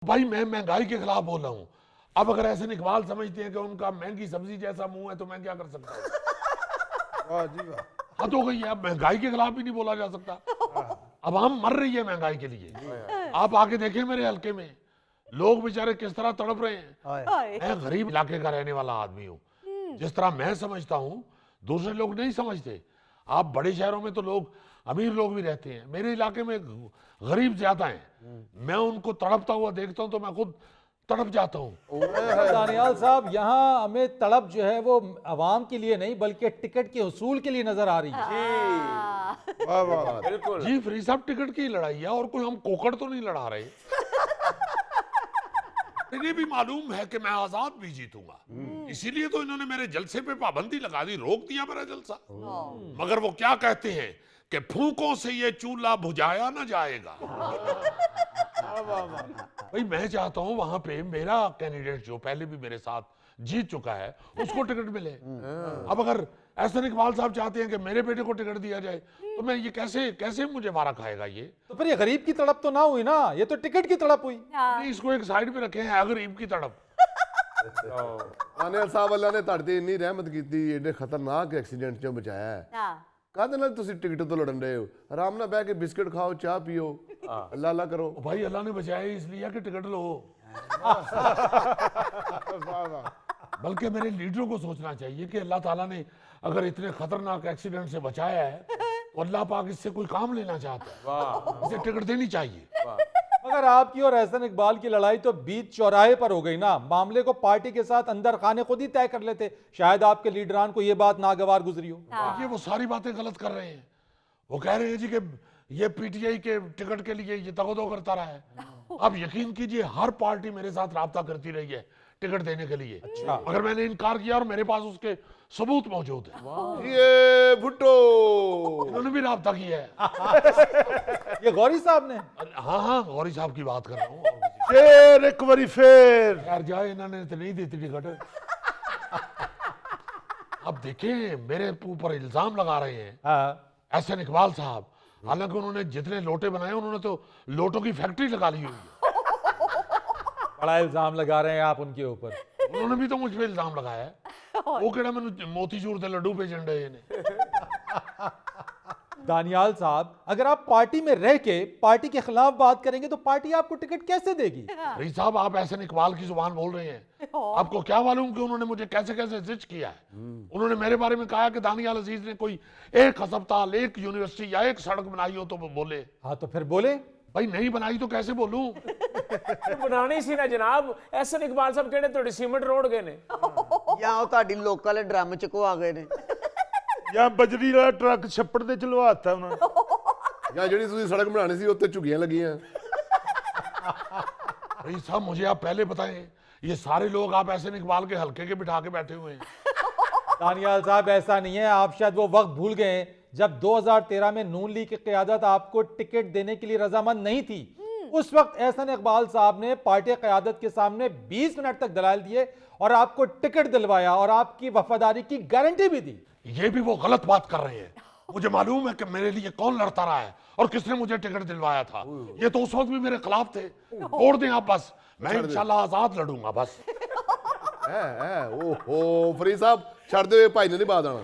भाई मैं महंगाई के खिलाफ बोल रहा हूँ। अब अगर ऐसे इकबाल समझते हैं कि उनका महंगी सब्जी जैसा मुंह है तो मैं क्या कर सकता हूँ? वाह जी वाह। हद हो गई है, अब महंगाई के खिलाफ भी नहीं बोला जा सकता। अब हम मर रही है महंगाई के लिए। आप आके देखें मेरे हल्के में लोग बेचारे किस तरह तड़प रहे हैं। हाय। मैं गरीब इलाके का रहने वाला आदमी हूँ, जिस तरह मैं समझता हूँ दूसरे लोग नहीं समझते। आप बड़े शहरों में तो लोग अमीर लोग भी रहते हैं, मेरे इलाके में गरीब ज्यादा हैं। मैं उनको तड़पता हुआ देखता हूँ तो मैं खुद तड़प जाता हूँ। दानियाल साहब, यहाँ हमें तड़प जो है वो अवाम के लिए नहीं बल्कि टिकट के हुसूल के लिए नजर आ रही है। वाह वाह। बिल्कुल जी फ्री साहब, टिकट की लड़ाई है और कोई हम कोकड़ तो नहीं लड़ा रहे। इन्हें भी मालूम है कि मैं आजाद भी जीतूंगा, इसीलिए तो इन्होंने मेरे जलसे पे पाबंदी लगा दी, रोक दिया मेरा जलसा। मगर वो क्या कहते हैं कि फूंकों से ये चूल्हा बुझाया ना जाएगा। भाई मैं चाहता हूं वहां पे मेरा कैंडिडेट जो पहले भी मेरे साथ जीत चुका है उसको टिकट मिले। अब अगर एहसन इकबाल साहब चाहते हैं कि मेरे बेटे को टिकट दिया जाए तो मैं ये कैसे कैसे मुझे वारा खाएगा ये? तो फिर ये गरीब की तड़प तो ना हुई ना, ये तो टिकट की तड़प हुई। नहीं, इसको एक साइड पे रखे हैं गरीब की तड़प। दानियाल साहब, अल्लाह ने ਤੁਹਾਡੇ ਇੰਨੀ ਰਹਿਮਤ ਕੀਤੀ, ਏਡੇ ਖਤਰਨਾਕ ਐਕਸੀਡੈਂਟ ਚੋਂ ਬਚਾਇਆ ਹੈ। ਕਾਹਦੇ ਨਾਲ ਤੁਸੀਂ ਟਿਕਟ ਤੋਂ ਲੜਨ ਰਹੇ ਹੋ? ਆਰਾਮ ਨਾਲ ਬਹਿ ਕੇ ਬਿਸਕਟ ਖਾਓ, ਚਾਹ ਪੀਓ, ਅੱਲਾ ਅੱਲਾ करो। भाई अल्लाह ने बचाया इसलिए कि टिकट लो। बल्कि मेरे लीडरों को सोचना चाहिए कि अल्लाह ताला ने अगर इतने खतरनाक एक्सीडेंट से बचाया है तो अल्लाह पाक इससे कोई काम लेना चाहता है, इसे टिकट देनी चाहिए। अगर आपकी और एहसन इकबाल की लड़ाई तो बीच चौराहे पर हो गई ना, मामले को पार्टी के साथ अंदर खाने खुद ही तय कर लेते, शायद आपके लीडरान को यह बात नागवार गुजरी हो। ये वो सारी बातें गलत कर रहे हैं। वो कह रहे हैं जी कि ये पीटीआई के टिकट के लिए ये तगदो करता रहा है। आप यकीन कीजिए हर पार्टी मेरे साथ राब्ता करती रही है टिकट देने के लिए। अच्छा। अगर मैंने इनकार किया और मेरे पास उसके सबूत मौजूद है। ये भुट्टो इन्होंने भी राब्ता किया है। ये गौरी साहब ने? हाँ हाँ, गौरी साहब की बात कर रहा हूँ और किसी फिर एक बारी फिर की। यार जाए, इन्होंने तो नहीं दी थी टिकट। अब देखें मेरे ऊपर इल्जाम लगा रहे हैं एहसन इकबाल साहब, हालांकि उन्होंने जितने लोटे बनाए उन्होंने तो लोटों की फैक्ट्री लगा ली हुई है। बड़ा इल्जाम लगा रहे हैं आप उनके ऊपर। उन्होंने भी तो मुझ पे इल्जाम लगाया है। वो केड़ा मैंने मोतीचूर दे लड्डू भेजन डे ने। दानियाल साहब, अगर आप पार्टी में रह के पार्टी के खिलाफ बात करेंगे तो पार्टी आपको टिकट कैसे देगी? रईस साहब, आप एहसन इकबाल की जुबान बोल रहे हैं। आपको क्या मालूम कि उन्होंने मुझे कैसे कैसे जिच किया है। उन्होंने मेरे बारे में कहा कि दानियाल अजीज ने कोई एक अस्पताल, एक यूनिवर्सिटी या एक सड़क बनाई हो तो वो बोले। हाँ तो फिर बोले। भाई नहीं बनाई तो कैसे बोलूं? बनानी सी ना जनाब। एहसन इकबाल साहब कहने थोड़ी सीमेंट रोड गए ने ਜਾਂ ਉਹ ਤੁਹਾਡੀ ਲੋਕਲ ਡਰਮ ਚ ਕੋ ਆ ਗਏ ਨੇ। ਜਾਂ ਬਜਰੀ ਵਾਲਾ ਟਰੱਕ ਛੱਪੜ ਤੇ ਚਲਵਾਤਾ ਉਹਨਾਂ ਨੇ। ਜਾਂ ਜਿਹੜੀ ਤੁਸੀਂ ਸੜਕ ਬਣਾਣੀ ਸੀ ਉੱਤੇ ਝੁੱਗੀਆਂ ਲੱਗੀਆਂ। रईस साहब, मुझे आप पहले बताएं, ये सारे लोग आप एहसन इकबाल के हल्के के बिठा के बैठे हुए हैं। दानियाल साहब, ऐसा नहीं है, आप शायद वो वक्त भूल गए हैं जब 2013 में नून लीग की क़यादत आपको टिकट देने के लिए रजामंद नहीं थी। उस वक्त एहसन इकबाल साहब ने पार्टी क़यादत के सामने 20 मिनट तक दलाल दिए और आपको टिकट दिलवाया और आपकी वफादारी की गारंटी भी दी। ये भी वो गलत बात कर रहे हैं। मुझे मालूम है कि मेरे लिए कौन लड़ता रहा है और किसने मुझे टिकट दिलवाया था। ये तो उस वक्त भी मेरे खिलाफ थे। छोड़ दें आप, बस मैं इंशाल्लाह आजाद लड़ूंगा बस। ਹੈ ਓਹੋ ਫਰੀਦ ਸਾਹਿਬ ਛੱਡ ਦਿਓ, ਇਹ ਭਾਈ ਨੇ ਨਹੀਂ ਬਾਤ ਆਣਾ।